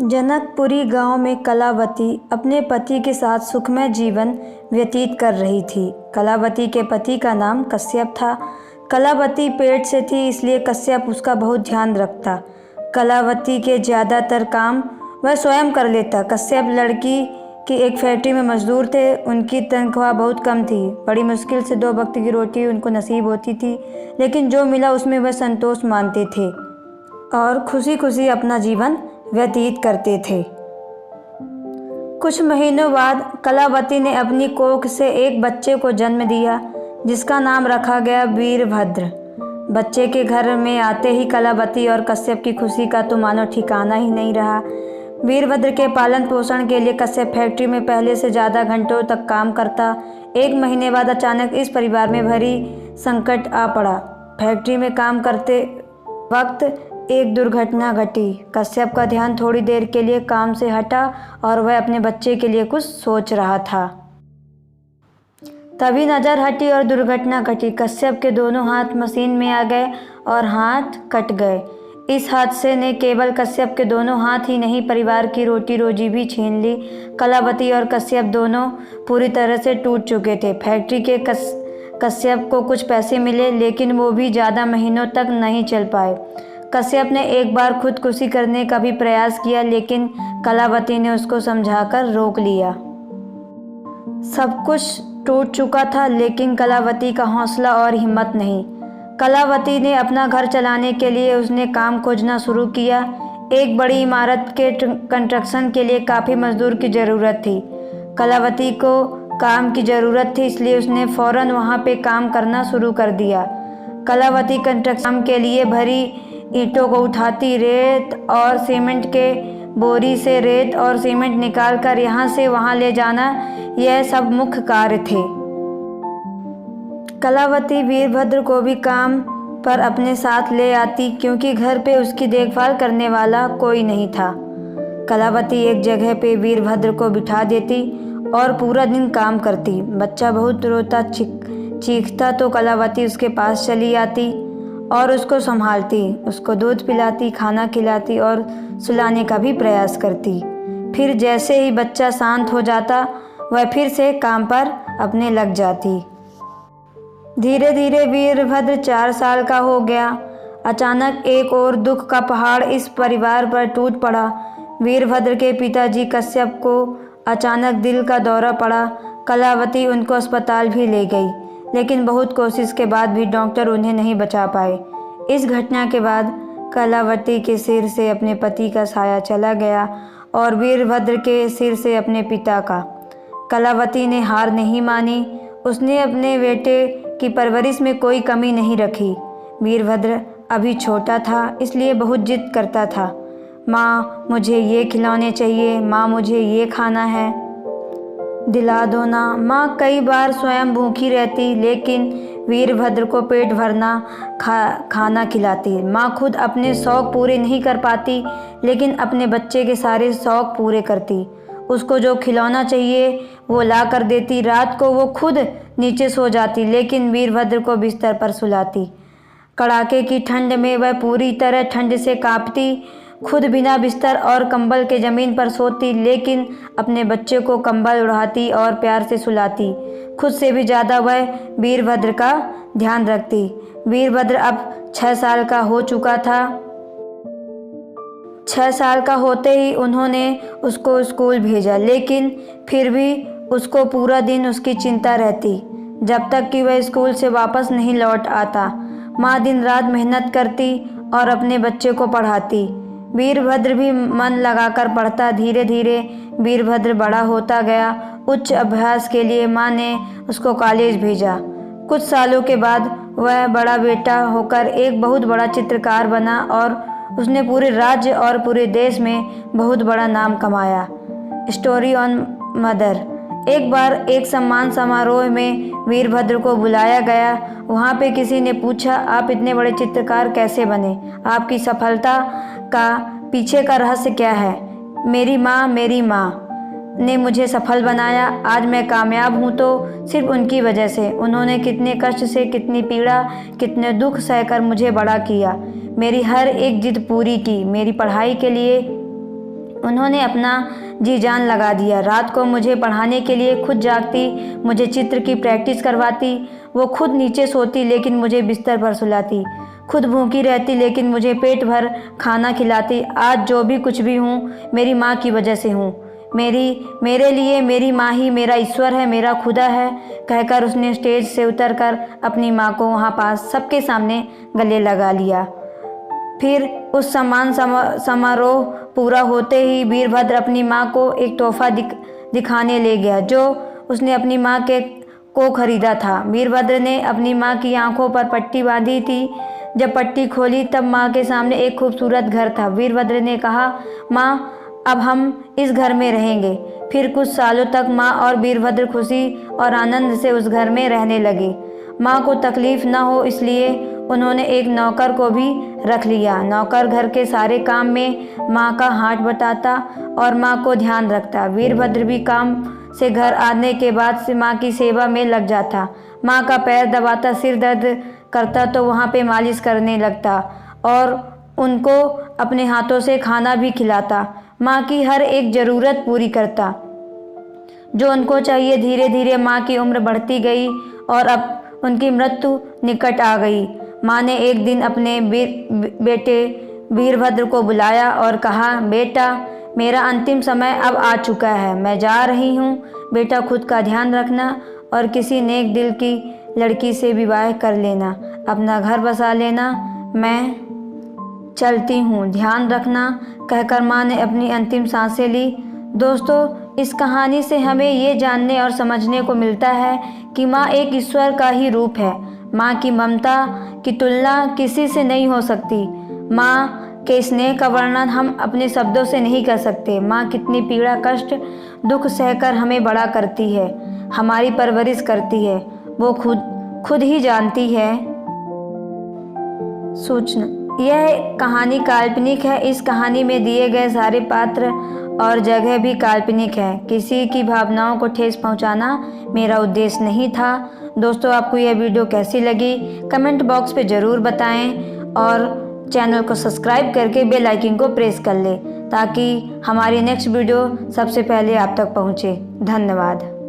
जनकपुरी गांव में कलावती अपने पति के साथ सुखमय जीवन व्यतीत कर रही थी। कलावती के पति का नाम कश्यप था। कलावती पेट से थी, इसलिए कश्यप उसका बहुत ध्यान रखता। कलावती के ज़्यादातर काम वह स्वयं कर लेता। कश्यप लड़की की एक फैक्ट्री में मजदूर थे। उनकी तनख्वाह बहुत कम थी। बड़ी मुश्किल से 2 वक्त की रोटी उनको नसीब होती थी, लेकिन जो मिला उसमें वह संतोष मानते थे और खुशी खुशी अपना जीवन व्यतीत करते थे। कुछ महीनों बाद कलावती ने अपनी कोख से एक बच्चे को जन्म दिया, जिसका नाम रखा गया वीरभद्र। बच्चे के घर में आते ही कलावती और कश्यप की खुशी का तो मानो ठिकाना ही नहीं रहा। वीरभद्र के पालन पोषण के लिए कश्यप फैक्ट्री में पहले से ज़्यादा घंटों तक काम करता। 1 महीने बाद अचानक इस परिवार में भारी संकट आ पड़ा। फैक्ट्री में काम करते वक्त एक दुर्घटना घटी। कश्यप का ध्यान थोड़ी देर के लिए काम से हटा और वह अपने बच्चे के लिए कुछ सोच रहा था। तभी नज़र हटी और दुर्घटना घटी। कश्यप के दोनों हाथ मशीन में आ गए और हाथ कट गए। इस हादसे ने केवल कश्यप के दोनों हाथ ही नहीं, परिवार की रोटी रोजी भी छीन ली। कलावती और कश्यप दोनों पूरी तरह से टूट चुके थे। फैक्ट्री के कश्यप को कुछ पैसे मिले, लेकिन वो भी ज़्यादा महीनों तक नहीं चल पाए। कश्यप ने एक बार खुदकुशी करने का भी प्रयास किया, लेकिन कलावती ने उसको समझाकर रोक लिया। सब कुछ टूट चुका था, लेकिन कलावती का हौसला और हिम्मत नहीं। कलावती ने अपना घर चलाने के लिए उसने काम खोजना शुरू किया। एक बड़ी इमारत के कंस्ट्रक्शन के लिए काफ़ी मजदूर की ज़रूरत थी। कलावती को काम की ज़रूरत थी, इसलिए उसने फ़ौरन वहाँ पे काम करना शुरू कर दिया। कलावती कंस्ट्रक्शन के लिए भरी ईंटों को उठाती, रेत और सीमेंट के बोरी से रेत और सीमेंट निकालकर यहाँ से वहाँ ले जाना, यह सब मुख्य कार्य थे। कलावती वीरभद्र को भी काम पर अपने साथ ले आती, क्योंकि घर पे उसकी देखभाल करने वाला कोई नहीं था। कलावती एक जगह पे वीरभद्र को बिठा देती और पूरा दिन काम करती। बच्चा बहुत रोता चीखता तो कलावती उसके पास चली आती और उसको संभालती, उसको दूध पिलाती, खाना खिलाती और सुलाने का भी प्रयास करती। फिर जैसे ही बच्चा शांत हो जाता, वह फिर से काम पर अपने लग जाती। धीरे धीरे वीरभद्र 4 साल का हो गया। अचानक एक और दुख का पहाड़ इस परिवार पर टूट पड़ा। वीरभद्र के पिताजी कश्यप को अचानक दिल का दौरा पड़ा। कलावती उनको अस्पताल भी ले गई, लेकिन बहुत कोशिश के बाद भी डॉक्टर उन्हें नहीं बचा पाए। इस घटना के बाद कलावती के सिर से अपने पति का साया चला गया और वीरभद्र के सिर से अपने पिता का। कलावती ने हार नहीं मानी। उसने अपने बेटे की परवरिश में कोई कमी नहीं रखी। वीरभद्र अभी छोटा था, इसलिए बहुत जिद करता था। माँ, मुझे ये खिलौने चाहिए, माँ मुझे ये खाना है, दिला दो ना। माँ कई बार स्वयं भूखी रहती, लेकिन वीरभद्र को पेट भरना खाना खिलाती। माँ खुद अपने शौक़ पूरे नहीं कर पाती, लेकिन अपने बच्चे के सारे शौक़ पूरे करती। उसको जो खिलौना चाहिए वो ला कर देती। रात को वो खुद नीचे सो जाती, लेकिन वीरभद्र को बिस्तर पर सुलाती। कड़ाके की ठंड में वह पूरी तरह ठंड से कांपती, खुद बिना बिस्तर और कंबल के ज़मीन पर सोती, लेकिन अपने बच्चे को कंबल उड़ाती और प्यार से सुलाती। खुद से भी ज़्यादा वह वीरभद्र का ध्यान रखती। वीरभद्र अब 6 साल का हो चुका था। 6 साल का होते ही उन्होंने उसको स्कूल भेजा, लेकिन फिर भी उसको पूरा दिन उसकी चिंता रहती, जब तक कि वह स्कूल से वापस नहीं लौट आता। माँ दिन रात मेहनत करती और अपने बच्चे को पढ़ाती। वीरभद्र भी मन लगाकर पढ़ता। धीरे धीरे वीरभद्र बड़ा होता गया। उच्च अभ्यास के लिए माँ ने उसको कॉलेज भेजा। कुछ सालों के बाद वह बड़ा बेटा होकर एक बहुत बड़ा चित्रकार बना और उसने पूरे राज्य और पूरे देश में बहुत बड़ा नाम कमाया। Story on mother. एक बार एक सम्मान समारोह में वीरभद्र को बुलाया गया। वहाँ पे किसी ने पूछा, आप इतने बड़े चित्रकार कैसे बने? आपकी सफलता का पीछे का रहस्य क्या है? मेरी माँ ने मुझे सफल बनाया। आज मैं कामयाब हूँ तो सिर्फ उनकी वजह से। उन्होंने कितने कष्ट से, कितनी पीड़ा, कितने दुख सहकर मुझे बड़ा किया। मेरी हर एक जिद पूरी की। मेरी पढ़ाई के लिए उन्होंने अपना जी जान लगा दिया। रात को मुझे पढ़ाने के लिए खुद जागती, मुझे चित्र की प्रैक्टिस करवाती। वो खुद नीचे सोती लेकिन मुझे बिस्तर पर सुलाती। खुद भूखी रहती लेकिन मुझे पेट भर खाना खिलाती। आज जो भी कुछ भी हूँ मेरी माँ की वजह से हूँ। मेरे लिए मेरी माँ ही मेरा ईश्वर है, मेरा खुदा है, कहकर उसने स्टेज से उतरकर अपनी माँ को वहाँ पास सबके सामने गले लगा लिया। फिर उस सम्मान समारोह पूरा होते ही वीरभद्र अपनी माँ को एक तोहफा दिखाने ले गया जो उसने अपनी माँ को खरीदा था। वीरभद्र ने अपनी माँ की आंखों पर पट्टी बांधी थी। जब पट्टी खोली तब माँ के सामने एक खूबसूरत घर था। वीरभद्र ने कहा, माँ अब हम इस घर में रहेंगे। फिर कुछ सालों तक माँ और वीरभद्र खुशी और आनंद से उस घर में रहने लगे। माँ को तकलीफ न हो इसलिए उन्होंने एक नौकर को भी रख लिया। नौकर घर के सारे काम में माँ का हाथ बटाता और माँ को ध्यान रखता। वीरभद्र भी काम से घर आने के बाद से माँ की सेवा में लग जाता। माँ का पैर दबाता, सिर दर्द करता तो वहाँ पे मालिश करने लगता और उनको अपने हाथों से खाना भी खिलाता। माँ की हर एक ज़रूरत पूरी करता जो उनको चाहिए। धीरे धीरे माँ की उम्र बढ़ती गई और अब उनकी मृत्यु निकट आ गई। माँ ने एक दिन अपने बेटे वीरभद्र को बुलाया और कहा, बेटा मेरा अंतिम समय अब आ चुका है, मैं जा रही हूँ। बेटा खुद का ध्यान रखना और किसी नेक दिल की लड़की से विवाह कर लेना, अपना घर बसा लेना, मैं चलती हूँ, ध्यान रखना, कहकर माँ ने अपनी अंतिम सांसें ली। दोस्तों, इस कहानी से हमें ये जानने और समझने को मिलता है कि माँ एक ईश्वर का ही रूप है। माँ की ममता की तुलना किसी से नहीं हो सकती। माँ के स्नेह का वर्णन हम अपने शब्दों से नहीं कर सकते। माँ कितनी पीड़ा, कष्ट, दुख सहकर हमें बड़ा करती है, हमारी परवरिश करती है, वो खुद ही जानती है। सूचना, यह कहानी काल्पनिक है। इस कहानी में दिए गए सारे पात्र और जगह भी काल्पनिक है। किसी की भावनाओं को ठेस पहुंचाना मेरा उद्देश्य नहीं था। दोस्तों, आपको यह वीडियो कैसी लगी कमेंट बॉक्स पे ज़रूर बताएं और चैनल को सब्सक्राइब करके बेल आइकन को प्रेस कर लें ताकि हमारी नेक्स्ट वीडियो सबसे पहले आप तक पहुंचे। धन्यवाद।